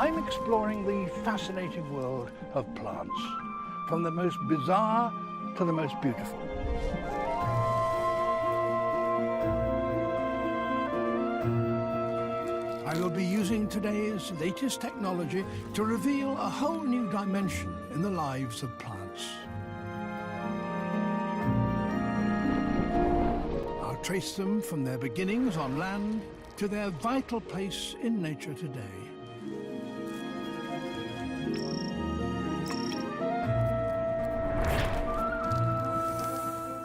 I'm exploring the fascinating world of plants, from the most bizarre to the most beautiful. I will be using today's latest technology to reveal a whole new dimension in the lives of plants. I'll trace them from their beginnings on land to their vital place in nature today.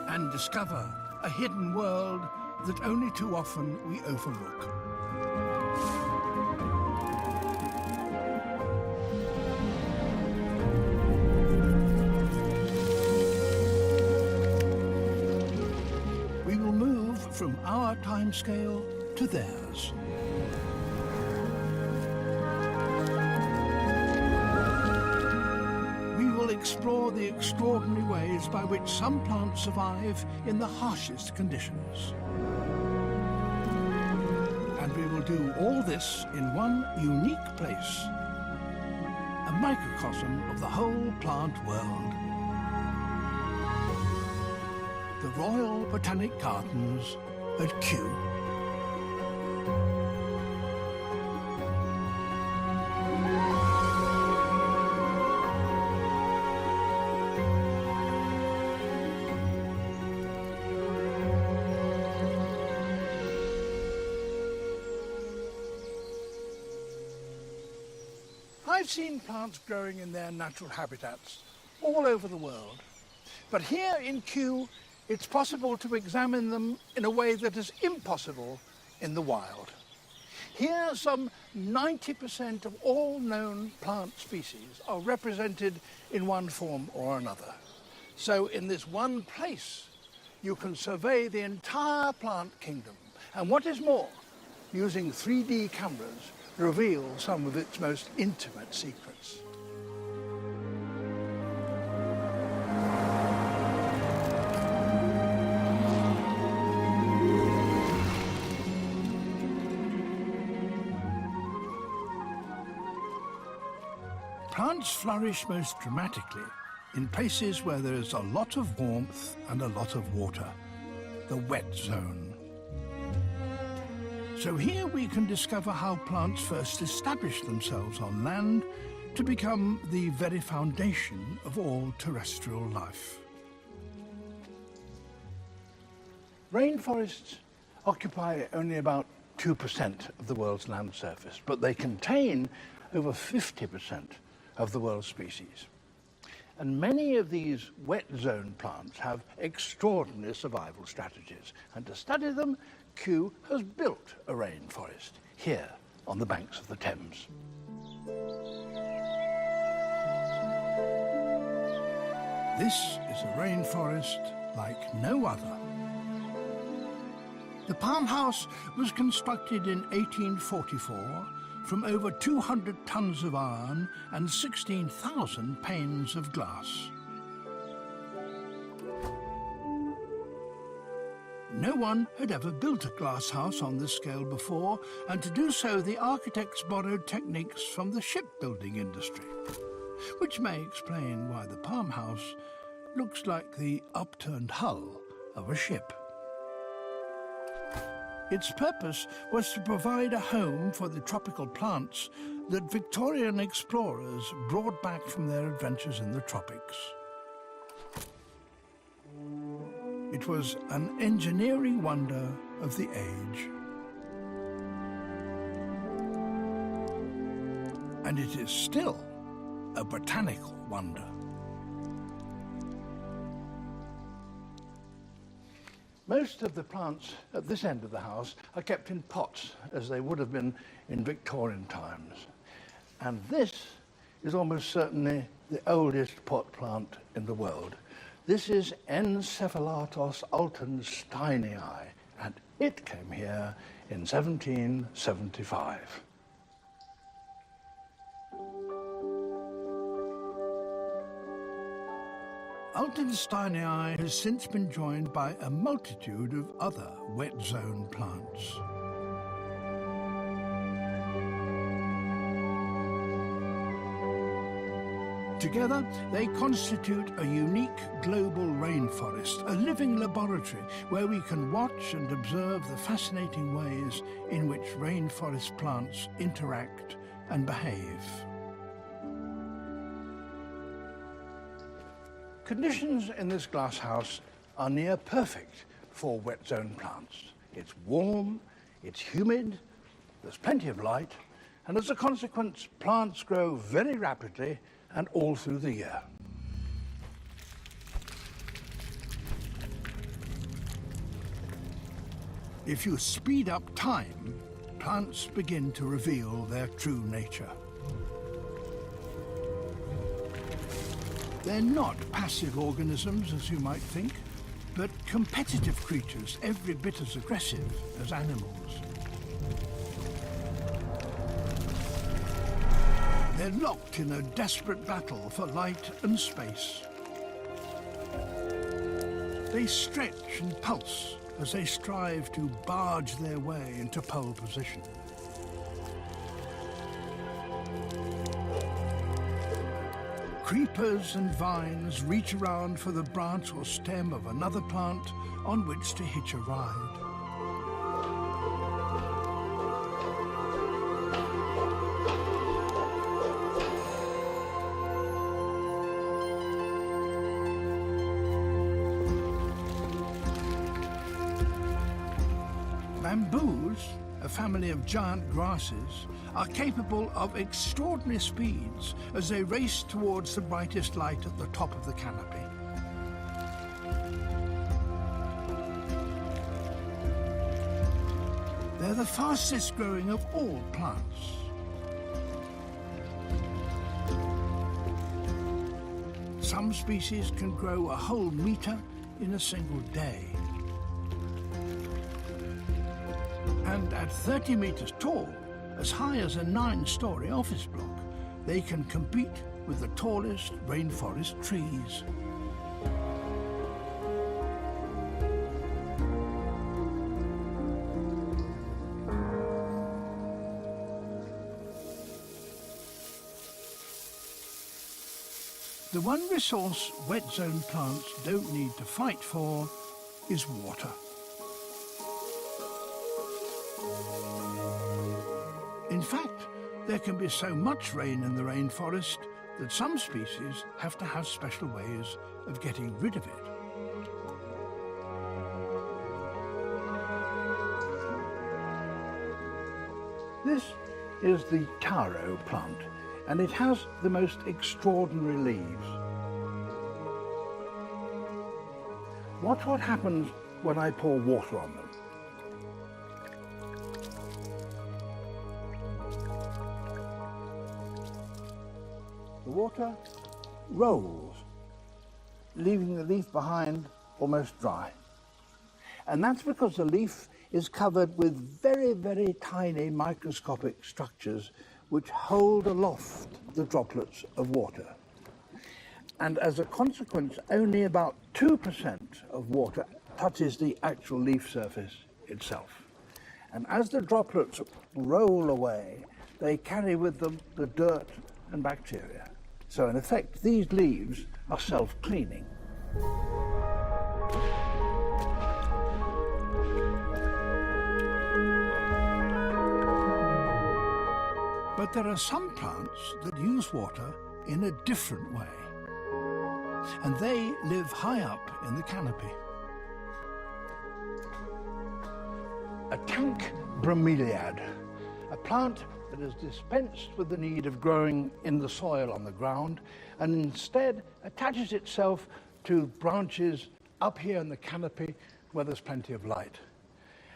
And discover a hidden world that only too often we overlook. We will move from our timescale to theirs. Explore the extraordinary ways by which some plants survive in the harshest conditions. And we will do all this in one unique place, a microcosm of the whole plant world. The Royal Botanic Gardens at Kew. I've seen plants growing in their natural habitats all over the world. But here in Kew, it's possible to examine them in a way that is impossible in the wild. Here, some 90% of all known plant species are represented in one form or another. So in this one place, you can survey the entire plant kingdom. And what is more, using 3D cameras, reveal some of its most intimate secrets. Plants flourish most dramatically in places where there is a lot of warmth and a lot of water, the wet zone. So here we can discover how plants first established themselves on land to become the very foundation of all terrestrial life. Rainforests occupy only about 2% of the world's land surface, but they contain over 50% of the world's species. And many of these wet zone plants have extraordinary survival strategies. And to study them, Kew has built a rainforest here on the banks of the Thames. This is a rainforest like no other. The palm house was constructed in 1844 from over 200 tons of iron and 16,000 panes of glass. No one had ever built a glass house on this scale before, and to do so the architects borrowed techniques from the shipbuilding industry, which may explain why the palm house looks like the upturned hull of a ship. Its purpose was to provide a home for the tropical plants that Victorian explorers brought back from their adventures in the tropics. It was an engineering wonder of the age. And it is still a botanical wonder. Most of the plants at this end of the house are kept in pots, as they would have been in Victorian times. And this is almost certainly the oldest pot plant in the world. This is Encephalatos altensteinii, and it came here in 1775. Altensteinii has since been joined by a multitude of other wet zone plants. Together, they constitute a unique global rainforest, a living laboratory where we can watch and observe the fascinating ways in which rainforest plants interact and behave. Conditions in this glasshouse are near perfect for wet zone plants. It's warm, it's humid, there's plenty of light, and as a consequence, plants grow very rapidly and all through the year. If you speed up time, plants begin to reveal their true nature. They're not passive organisms, as you might think, but competitive creatures, every bit as aggressive as animals. They're locked in a desperate battle for light and space. They stretch and pulse as they strive to barge their way into pole position. Creepers and vines reach around for the branch or stem of another plant on which to hitch a ride. Bamboos, a family of giant grasses, are capable of extraordinary speeds as they race towards the brightest light at the top of the canopy. They're the fastest growing of all plants. Some species can grow a whole meter in a single day. And at 30 meters tall, as high as a 9-story office block, they can compete with the tallest rainforest trees. The one resource wet zone plants don't need to fight for is water. In fact, there can be so much rain in the rainforest that some species have to have special ways of getting rid of it. This is the taro plant, and it has the most extraordinary leaves. Watch what happens when I pour water on them. The water rolls, leaving the leaf behind almost dry. And that's because the leaf is covered with very, very tiny microscopic structures which hold aloft the droplets of water. And as a consequence, only about 2% of water touches the actual leaf surface itself. And as the droplets roll away, they carry with them the dirt and bacteria. So in effect, these leaves are self-cleaning. But there are some plants that use water in a different way, and they live high up in the canopy. A tank bromeliad, a plant that is dispensed with the need of growing in the soil on the ground and instead attaches itself to branches up here in the canopy where there's plenty of light.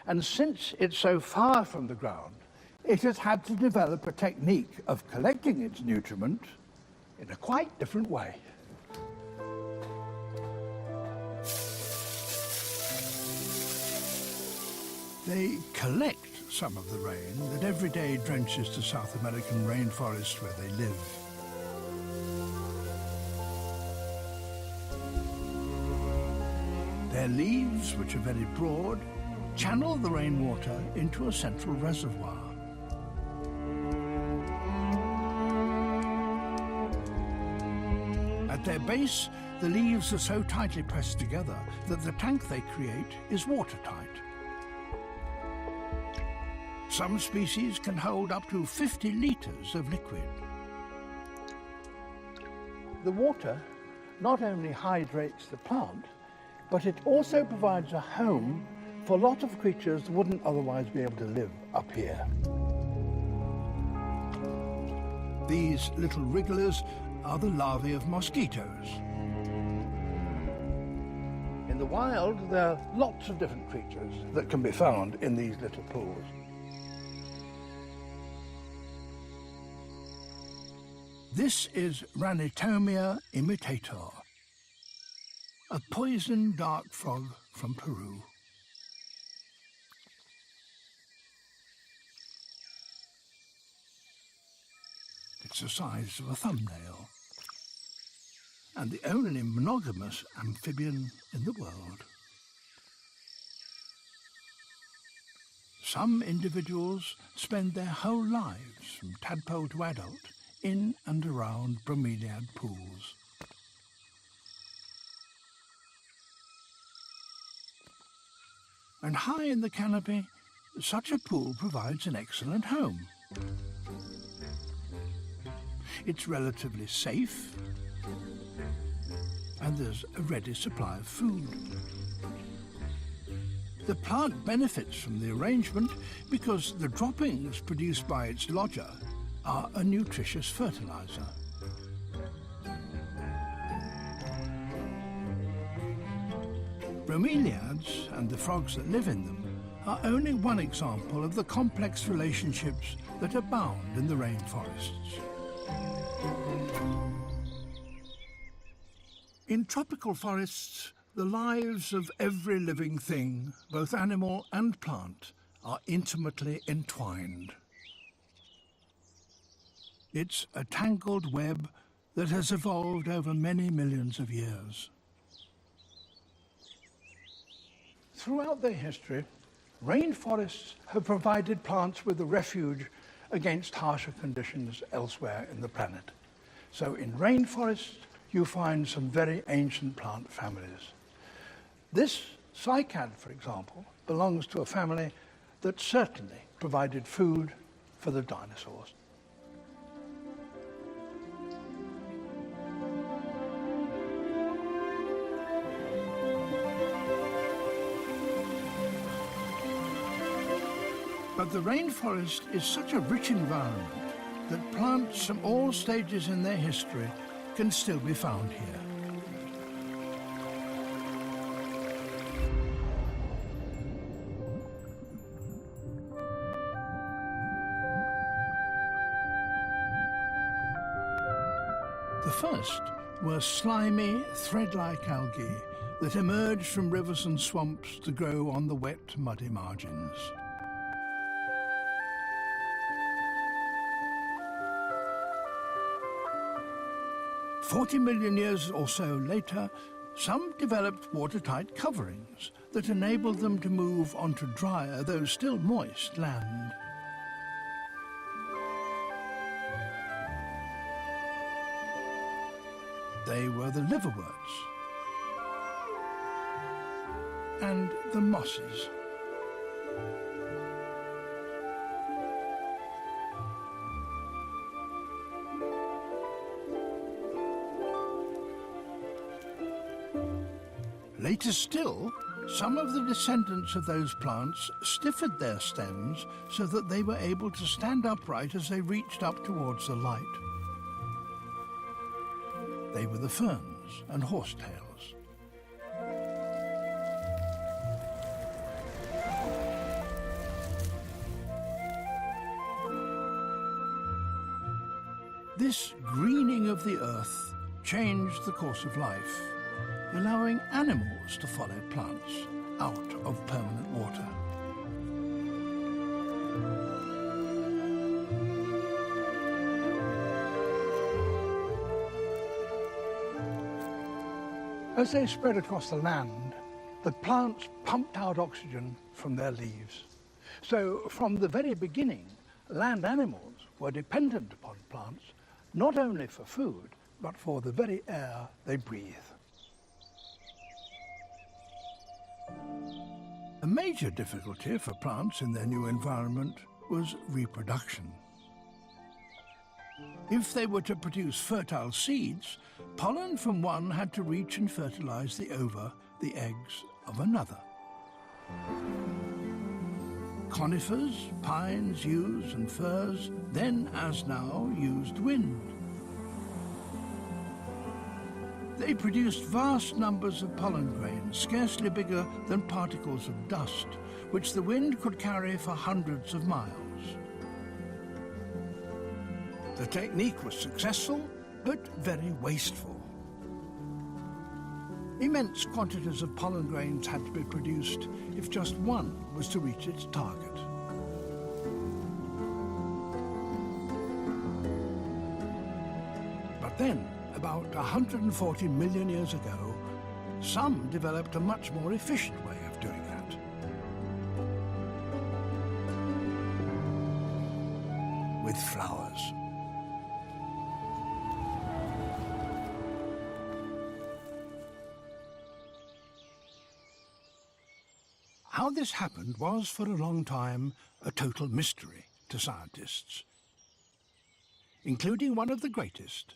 And since it's so far from the ground, it has had to develop a technique of collecting its nutriment in a quite different way. They collect some of the rain that every day drenches the South American rainforest where they live. Their leaves, which are very broad, channel the rainwater into a central reservoir. their base, the leaves are so tightly pressed together that the tank they create is watertight. Some species can hold up to 50 litres of liquid. The water not only hydrates the plant, but it also provides a home for a lot of creatures that wouldn't otherwise be able to live up here. These little wrigglers are the larvae of mosquitoes. In the wild, there are lots of different creatures that can be found in these little pools. This is Ranitomia imitator, a poison dark frog from Peru. It's the size of a thumbnail, and the only monogamous amphibian in the world. Some individuals spend their whole lives, from tadpole to adult, in and around bromeliad pools. And high in the canopy, such a pool provides an excellent home. It's relatively safe, and there's a ready supply of food. The plant benefits from the arrangement because the droppings produced by its lodger are a nutritious fertilizer. Bromeliads and the frogs that live in them are only one example of the complex relationships that abound in the rainforests. In tropical forests, the lives of every living thing, both animal and plant, are intimately entwined. It's a tangled web that has evolved over many millions of years. Throughout their history, rainforests have provided plants with a refuge against harsher conditions elsewhere in the planet. So in rainforests, you find some very ancient plant families. This cycad, for example, belongs to a family that certainly provided food for the dinosaurs. But the rainforest is such a rich environment that plants from all stages in their history can still be found here. The first were slimy, thread-like algae that emerged from rivers and swamps to grow on the wet, muddy margins. "40 million years or so later, some developed watertight coverings that enabled them to move onto drier, though still moist, land. They were the liverworts and the mosses. Later still, some of the descendants of those plants stiffened their stems so that they were able to stand upright as they reached up towards the light. They were the ferns and horsetails. This greening of the earth changed the course of life, allowing animals to follow plants out of permanent water. As they spread across the land, the plants pumped out oxygen from their leaves. So from the very beginning, land animals were dependent upon plants, not only for food, but for the very air they breathe. A major difficulty for plants in their new environment was reproduction. If they were to produce fertile seeds, pollen from one had to reach and fertilize the ova, the eggs of another. Conifers, pines, yews and firs then, as now, used wind. They produced vast numbers of pollen grains, scarcely bigger than particles of dust, which the wind could carry for hundreds of miles. The technique was successful, but very wasteful. Immense quantities of pollen grains had to be produced if just one was to reach its target. But then, about 140 million years ago, some developed a much more efficient way of doing that. With flowers. How this happened was, for a long time, a total mystery to scientists, including one of the greatest.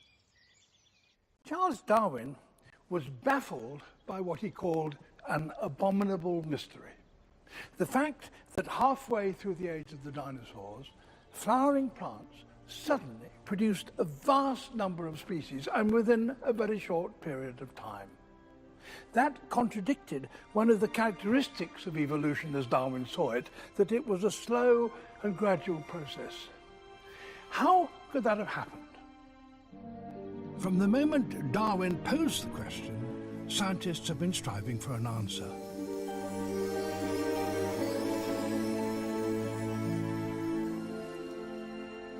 Charles Darwin was baffled by what he called an abominable mystery. The fact that halfway through the age of the dinosaurs, flowering plants suddenly produced a vast number of species, and within a very short period of time. That contradicted one of the characteristics of evolution as Darwin saw it, that it was a slow and gradual process. How could that have happened? From the moment Darwin posed the question, scientists have been striving for an answer.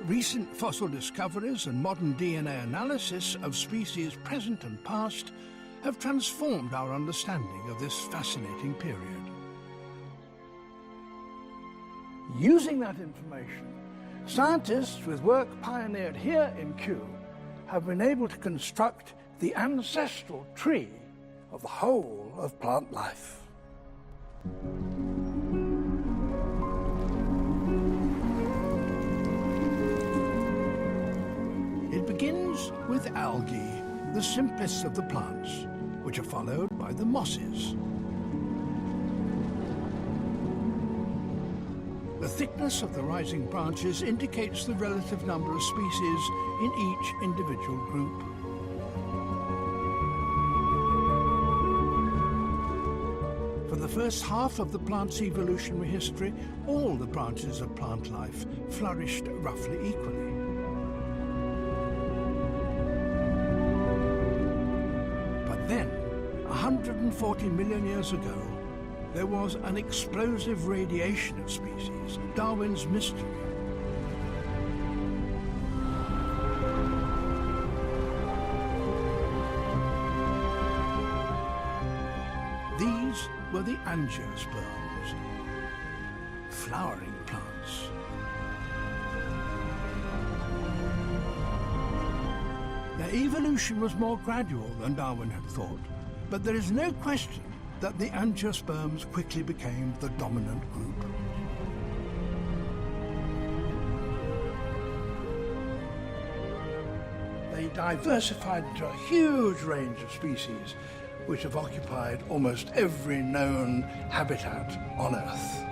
Recent fossil discoveries and modern DNA analysis of species present and past have transformed our understanding of this fascinating period. Using that information, scientists with work pioneered here in Kew have been able to construct the ancestral tree of the whole of plant life. It begins with algae, the simplest of the plants, which are followed by the mosses. The thickness of the rising branches indicates the relative number of species in each individual group. For the first half of the plant's evolutionary history, all the branches of plant life flourished roughly equally. But then, 140 million years ago, there was an explosive radiation of species, Darwin's mystery. These were the angiosperms, flowering plants. Their evolution was more gradual than Darwin had thought, but there is no question that the angiosperms quickly became the dominant group. They diversified into a huge range of species, which have occupied almost every known habitat on Earth.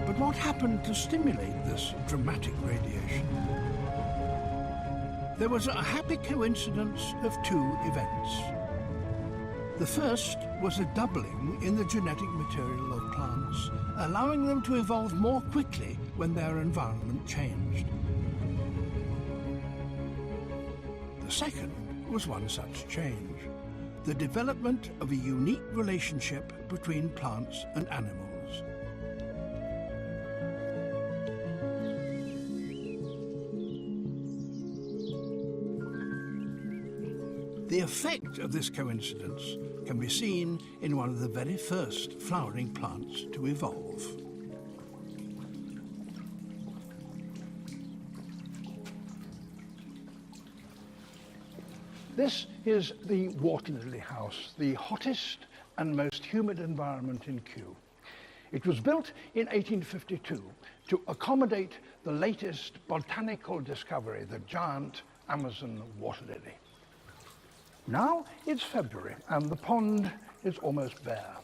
But what happened to stimulate this dramatic radiation? There was a happy coincidence of two events. The first was a doubling in the genetic material of plants, allowing them to evolve more quickly when their environment changed. The second was one such change, the development of a unique relationship between plants and animals. The effect of this coincidence can be seen in one of the very first flowering plants to evolve. This is the water lily house, the hottest and most humid environment in Kew. It was built in 1852 to accommodate the latest botanical discovery, the giant Amazon water lily. Now it's February and the pond is almost bare,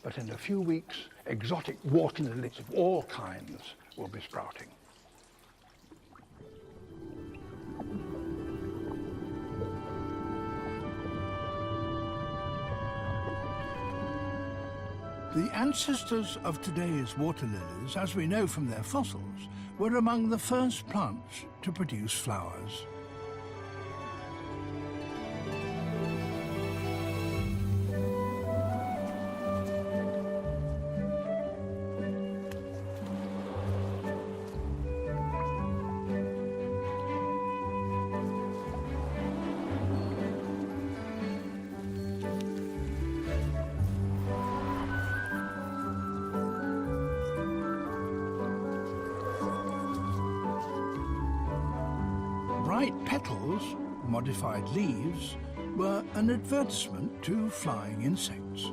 but in a few weeks, exotic water lilies of all kinds will be sprouting. The ancestors of today's water lilies, as we know from their fossils, were among the first plants to produce flowers. Bright petals, modified leaves, were an advertisement to flying insects.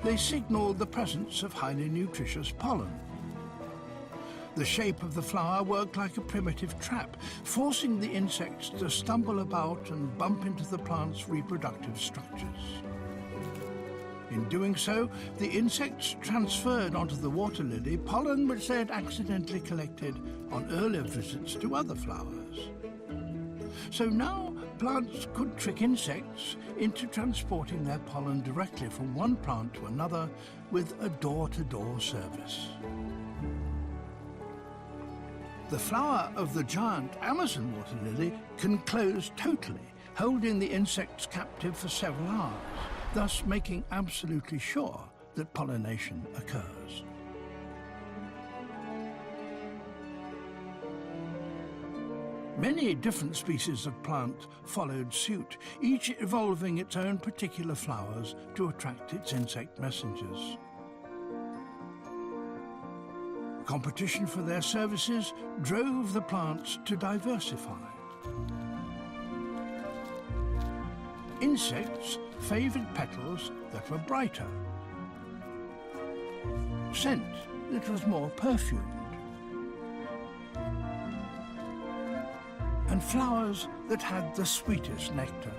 They signalled the presence of highly nutritious pollen. The shape of the flower worked like a primitive trap, forcing the insects to stumble about and bump into the plant's reproductive structures. In doing so, the insects transferred onto the water lily pollen which they had accidentally collected on earlier visits to other flowers. So now plants could trick insects into transporting their pollen directly from one plant to another with a door-to-door service. The flower of the giant Amazon water lily can close totally, holding the insects captive for several hours, thus making absolutely sure that pollination occurs. Many different species of plant followed suit, each evolving its own particular flowers to attract its insect messengers. Competition for their services drove the plants to diversify. Insects favoured petals that were brighter, scent that was more perfumed, and flowers that had the sweetest nectar.